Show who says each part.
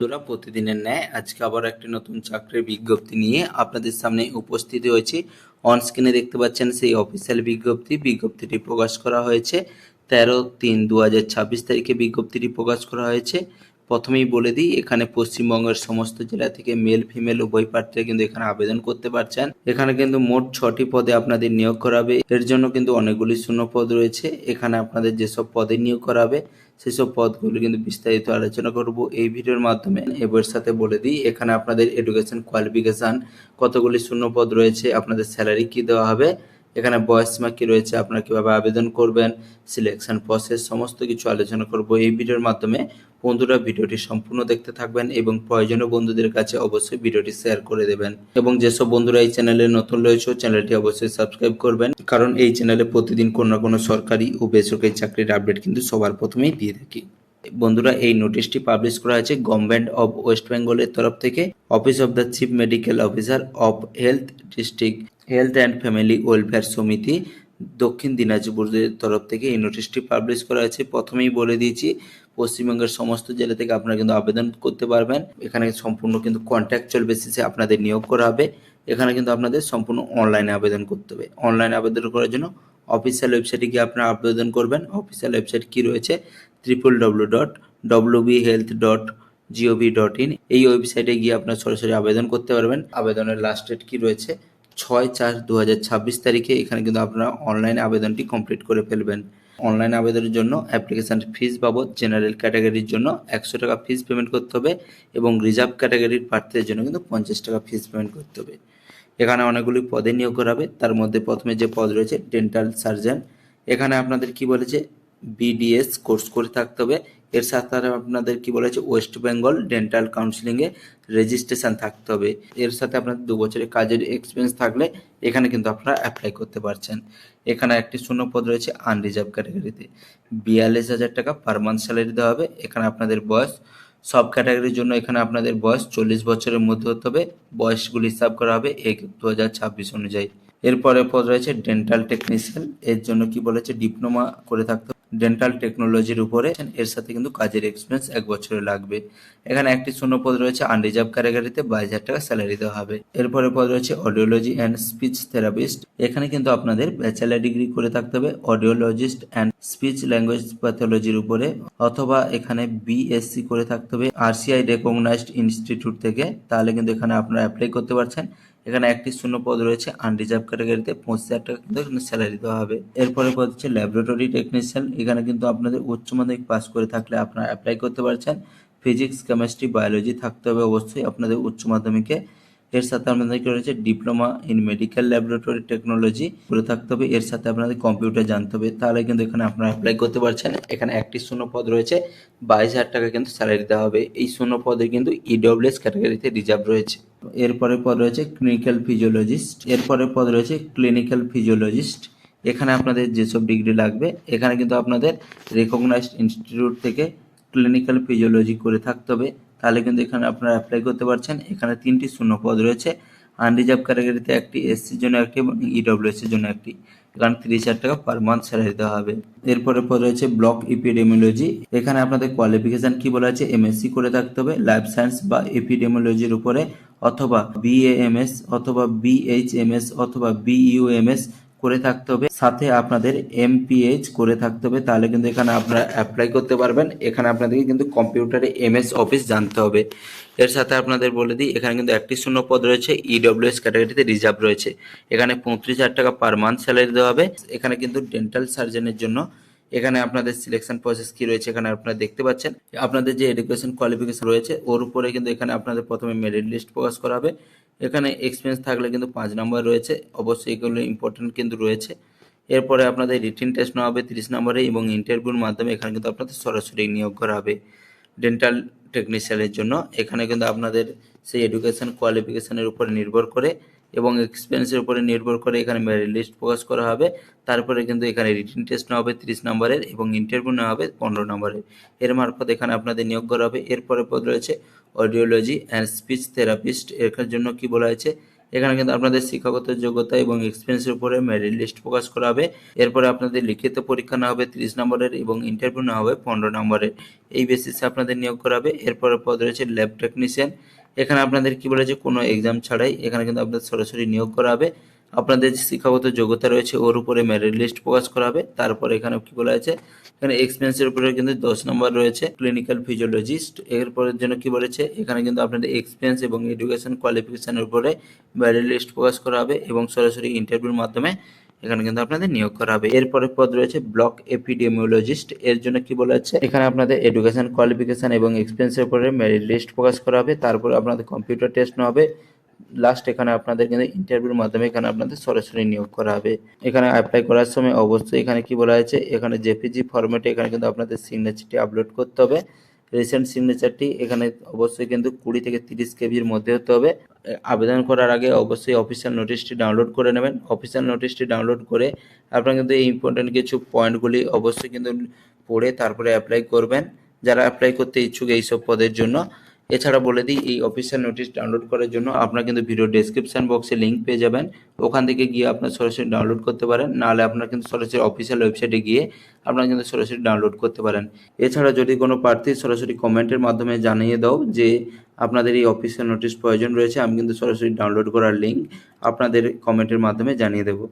Speaker 1: বন্ধুরা, প্রতিদিনের ন্যায় আজকে আবার একটি নতুন চাকরির বিজ্ঞপ্তি নিয়ে আপনাদের সামনে উপস্থিত হয়েছি। অন স্ক্রিনে দেখতে পাচ্ছেন সেই অফিসিয়াল বিজ্ঞপ্তিটি প্রকাশ করা হয়েছে 13/3/2026 তারিখে বিজ্ঞপ্তিটি প্রকাশ করা হয়েছে। প্রথমেই বলে দিই, এখানে পশ্চিমবঙ্গের সমস্ত জেলা থেকে মেল ফিমেল উভয় প্রার্থীরা কিন্তু এখানে আবেদন করতে পারছেন। এখানে কিন্তু মোট 6টি পদে আপনাদের নিয়োগ করা হবে। এর জন্য কিন্তু অনেকগুলি শূন্য পদ রয়েছে। এখানে আপনাদের যেসব পদে নিয়োগ করা হবে সেসব পদগুলো কিন্তু বিস্তারিত আলোচনা করব এই ভিডিওর মাধ্যমে। এর সাথে বলে দিই, এখানে আপনাদের এডুকেশন কোয়ালিফিকেশান, কতগুলি শূন্য পদ রয়েছে, আপনাদের স্যালারি কি দেওয়া হবে, এখানে বয়সসীমা কি রয়েছে, আপনারা কিভাবে আবেদন করবেন, সিলেকশন প্রসেস, সমস্ত কিছু আলোচনা করব এই ভিডিওর মাধ্যমে। বন্ধুরা, ভিডিওটি সম্পূর্ণ দেখতে থাকবেন এবং প্রয়োজনীয় বন্ধুদের কাছে অবশ্যই ভিডিওটি শেয়ার করে দেবেন। এবং যেসব বন্ধুরা এই চ্যানেলে নতুন রয়েছে চ্যানেলটি অবশ্যই সাবস্ক্রাইব করবেন, কারণ এই চ্যানেলে প্রতিদিন কোনো না কোনো সরকারি ও বেসরকারি চাকরির আপডেট কিন্তু সবার প্রথমেই দিয়ে থাকি। বন্ধুরা, এই নোটিশটি পাবলিশ করা হয়েছে গভর্নমেন্ট অফ ওয়েস্ট বেঙ্গলের তরফ থেকে, office of the chief medical officer of health, district health and family welfare সমিতি, দক্ষিণ দিনাজপুরের তরফ থেকে এই নোটিশটি পাবলিশ করা হয়েছে। প্রথমেই বলে দিয়েছি, পশ্চিমবঙ্গের সমস্ত জেলা থেকে আপনারা কিন্তু আবেদন করতে পারবেন। এখানে সম্পূর্ণ কিন্তু কন্ট্রাকচুয়াল বেসিসে আপনাদের নিয়োগ করা হবে। এখানে কিন্তু আপনাদের সম্পূর্ণ অনলাইনে আবেদন করতে হবে। অনলাইনে আবেদন করার জন্য অফিসিয়াল ওয়েবসাইটে গিয়ে আপনারা আবেদন করবেন। অফিসিয়াল ওয়েবসাইট কি রয়েছে, www.wbhealth.gov.in। এই ওয়েবসাইটে গিয়ে আপনার সরাসরি আবেদন করতে পারবেন। আবেদনের লাস্ট ডেট কি রয়েছে, 6/4/2026 তারিখে। এখানে কিন্তু আপনারা অনলাইনে আবেদনটি কমপ্লিট করে ফেলবেন। অনলাইন আবেদনের জন্য অ্যাপ্লিকেশান ফিস বাবদ জেনারেল ক্যাটাগরির জন্য 100 টাকা ফিস পেমেন্ট করতে হবে এবং রিজার্ভ ক্যাটাগরির প্রার্থীদের জন্য কিন্তু 50 টাকা ফিস পেমেন্ট করতে হবে। এখানে অনেকগুলি পদে নিয়োগ করা হবে। তার মধ্যে প্রথমে যে পদ রয়েছে ডেন্টাল সার্জন, এখানে আপনাদের কি বলেছে, বিডিএস কোর্স করে থাকতে হবে। এর সাথে আপনাদের কি বলেছে, ওয়েস্ট বেঙ্গল ডেন্টাল কাউন্সিলিংয়ে রেজিস্ট্রেশন থাকতে হবে। এর সাথে আপনাদের 2 বছরের কাজের এক্সপিরিয়েন্স থাকলে এখানে কিন্তু আপনারা অ্যাপ্লাই করতে পারছেন। এখানে একটি শূন্য পদ রয়েছে আনরিজার্ভ ক্যাটাগরিতে, 42,000 টাকা পার মান্থ স্যালারি দেওয়া হবে। এখানে আপনাদের বয়স, সব ক্যাটাগরির জন্য এখানে আপনাদের বয়স 40 বছরের মধ্যে হতে হবে। বয়সগুলি হিসাব করা হবে 1/2026 অনুযায়ী। এরপরে পদ রয়েছে ডেন্টাল টেকনিশিয়ান, এর জন্য কি বলেছে, ডিপ্লোমা করে থাকতে হবে ডেন্টাল টেকনোলজির উপরে। এর সাথে কিন্তু কাজের এক্সপিরিয়েন্স 1 বছরের লাগবে। এখানে একটি শূন্য পদ রয়েছে আনরিজার্ভ ক্যাটাগরিতে, 22,000 টাকা স্যালারি দেওয়া হবে। এরপরে পদ রয়েছে অডিওলজি অ্যান্ড স্পিচ থেরাপিস্ট, এখানে কিন্তু আপনাদের ব্যাচেলার ডিগ্রি করে থাকতে হবে অডিওলজিস্ট অ্যান্ড স্পিচ ল্যাঙ্গুয়েজ প্যাথোলজির উপরে, অথবা এখানে বিএসসি করে থাকতে হবে আরসিআই রেকগনাইজড ইনস্টিটিউট থেকে, তাহলে কিন্তু এখানে আপনারা অ্যাপ্লাই করতে পারছেন। এখানে একটি শূন্য পদ রয়েছে আনরিজার্ভ ক্যাটাগরিতে, 25,000 টাকা কিন্তু এখানে স্যালারি দেওয়া হবে। এরপরে পদ হচ্ছে ল্যাবরেটরি টেকনিশিয়ান, এখানে কিন্তু আপনাদের উচ্চ মাধ্যমিক পাস করে থাকলে আপনারা অ্যাপ্লাই করতে পারছেন। ফিজিক্স, কেমিস্ট্রি, বায়োলজি থাকতে হবে অবশ্যই আপনাদের উচ্চ মাধ্যমিকে। এর সাথে আপনাদের কি রয়েছে, diploma in medical laboratory technology করে থাকতে হবে। এর সাথে আপনাদের কম্পিউটার জানতে হবে, তাহলে কিন্তু এখানে আপনারা অ্যাপ্লাই করতে পারছেন। এখানে একটি শূন্য পদ রয়েছে, 22,000 টাকা কিন্তু স্যালারি দেওয়া হবে। এই শূন্য পদে কিন্তু ইডব্লিউএস ক্যাটাগরিতে রিজার্ভ রয়েছে। এরপরে পদ রয়েছে ক্লিনিক্যাল ফিজিওলজিস্ট, এখানে আপনাদের যেসব ডিগ্রি লাগবে, এখানে কিন্তু আপনাদের রেকগনাইজড ইনস্টিটিউট থেকে ক্লিনিক্যাল ফিজিওলজি করে থাকতে হবে, তাহলে কিন্তু এখানে আপনারা অ্যাপ্লাই করতে পারছেন। এখানে 3টি শূন্য পদ রয়েছে, আনরিজার্ভ ক্যাটাগরিতে একটি, এসসির জন্য একটি এবং ইডব্লিউএস এর জন্য একটি। এখানে 30,000 টাকা পার মান্থ স্যালারি দেওয়া হবে। এরপরে পদ রয়েছে ব্লক এপিডেমিওলজি, এখানে আপনাদের কোয়ালিফিকেশন কি বলা আছে, এমএসসি করে থাকতে হবে লাইফ সায়েন্স বা এপিডেমিওলজির উপরে, অথবা বিএএমএস অথবা বিএইচএমএস অথবা বিইউএমএস করে থাকতে হবে, সাথে আপনাদের এমপিএইচ করে থাকতে হবে, তাহলে কিন্তু এখানে আপনারা অ্যাপ্লাই করতে পারবেন। এখানে আপনাদেরকে কিন্তু কম্পিউটারে এমএস অফিস জানতে হবে। এর সাথে আপনাদের বলে দিই, এখানে কিন্তু একটি শূন্য পদ রয়েছে ইডব্লিউএস ক্যাটাগরিতে রিজার্ভ রয়েছে, এখানে 35,000 টাকা পার মান্থ স্যালারি দেওয়া হবে। এখানে কিন্তু ডেন্টাল সার্জনের জন্য এখানে আপনাদের সিলেকশন প্রসেস কি রয়েছে, এখানে আপনারা দেখতে পাচ্ছেন। আপনাদের যে এডুকেশন কোয়ালিফিকেশন রয়েছে ওর উপরে কিন্তু এখানে আপনাদের প্রথমে মেরিট লিস্ট প্রকাশ করা হবে। এখানে এক্সপিরিয়েন্স থাকলে কিন্তু 5 নম্বর রয়েছে, অবশ্যই এগুলো ইম্পর্টেন্ট কিন্তু রয়েছে। এরপরে আপনাদের রিটিন টেস্ট নেওয়া হবে 30 নম্বরে এবং ইন্টারভিউর মাধ্যমে এখানে কিন্তু আপনাদের সরাসরি নিয়োগ করা হবে ডেন্টাল টেকনিশিয়ানের জন্য। এখানে কিন্তু আপনাদের সেই এডুকেশন কোয়ালিফিকেশনের উপরে নির্ভর করে এবং এক্সপিরিয়েন্সের উপরে নির্ভর করে এখানে মেরিট লিস্ট প্রকাশ করা হবে। তারপরে কিন্তু এখানে রিটিন টেস্ট নেওয়া হবে 30 নম্বরের এবং ইন্টারভিউ নেওয়া হবে 15 নম্বরের। এর মারফত এখানে আপনাদের নিয়োগ করা হবে। এরপরে পদ রয়েছে অডিওলজি অ্যান্ড স্পিচ থেরাপিস্ট, এর জন্য কি বলা হয়েছে, এখানে কিন্তু আপনাদের শিক্ষাগত যোগ্যতা এবং এক্সপিরিয়েন্সের উপরে মেরিট লিস্ট প্রকাশ করা হবে। এরপরে আপনাদের লিখিত পরীক্ষা নেওয়া হবে 30 নম্বরের এবং ইন্টারভিউ নেওয়া হবে 15 নম্বরের। এই বেসিসে আপনাদের নিয়োগ করা হবে। এরপরে পদ রয়েছে ল্যাব টেকনিশিয়ান। এখানে আপনাদের কি বলেছে, কোনো এক্সাম ছাড়াই এখানে কিন্তু আপনাদের সরাসরি নিয়োগ করা হবে। আপনাদের যে শিক্ষাগত যোগ্যতা রয়েছে ওর উপরে মেরিট লিস্ট প্রকাশ করা হবে। তারপরে এখানে কি বলা আছে, এখানে এক্সপিরিয়েন্সের উপরে কিন্তু 10 নম্বর রয়েছে ক্লিনিক্যাল ফিজিওলজিস্ট। এরপরের জন্য কি বলেছে, এখানে কিন্তু আপনাদের এক্সপিরিয়েন্স এবং এডুকেশন কোয়ালিফিকেশনের উপরে মেরিট লিস্ট প্রকাশ করা হবে এবং সরাসরি ইন্টারভিউর মাধ্যমে এখানে কিন্তু আপনাদের নিয়োগ করা হবে। এরপরে পদ রয়েছে ব্লক এপিডেমিওলজিস্ট। এর জন্য কি বলা আছে, এখানে আপনাদের এডুকেশন কোয়ালিফিকেশন এবং এক্সপিরিয়েন্সের উপরে মেরিট লিস্ট প্রকাশ করা হবে। তারপরে আপনাদের কম্পিউটার টেস্ট নেওয়া হবে। লাস্ট এখানে আপনাদের কিন্তু ইন্টারভিউর মাধ্যমে এখানে আপনাদের সরাসরি নিয়োগ করা হবে। এখানে অ্যাপ্লাই করার সময় অবশ্যই এখানে কি বলা হয়েছে, এখানে জেপিজি ফরম্যাটে এখানে কিন্তু আপনাদের সিগনেচারটি আপলোড করতে হবে। রিসেন্ট সিগনেচারটি এখানে অবশ্যই কিন্তু 20 থেকে 30 কেবির মধ্যে হতে হবে। আবেদন করার আগে অবশ্যই অফিসিয়াল নোটিশটি ডাউনলোড করে নেবেন। অফিসিয়াল নোটিশটি ডাউনলোড করে আপনারা কিন্তু এই ইম্পর্টেন্ট কিছু পয়েন্টগুলি অবশ্যই কিন্তু পড়ে তারপরে অ্যাপ্লাই করবেন, যারা অ্যাপ্লাই করতে ইচ্ছুক এইসব পদের জন্য। এছাড়া বলে দিই, এই অফিসিয়াল নোটিশ ডাউনলোড করার জন্য আপনারা কিন্তু ভিডিও ডেসক্রিপশন বক্সে লিঙ্ক পেয়ে যাবেন। ওখান থেকে গিয়ে আপনারা সরাসরি ডাউনলোড করতে পারেন, নাহলে আপনারা কিন্তু সরাসরি অফিসিয়াল ওয়েবসাইটে গিয়ে আপনারা কিন্তু সরাসরি ডাউনলোড করতে পারেন। এছাড়া যদি কোনো প্রার্থী সরাসরি কমেন্টের মাধ্যমে জানিয়ে দাও যে আপনাদের এই অফিসিয়াল নোটিশ প্রয়োজন রয়েছে, আমি কিন্তু সরাসরি ডাউনলোড করার লিঙ্ক আপনাদের কমেন্টের মাধ্যমে জানিয়ে দেবো।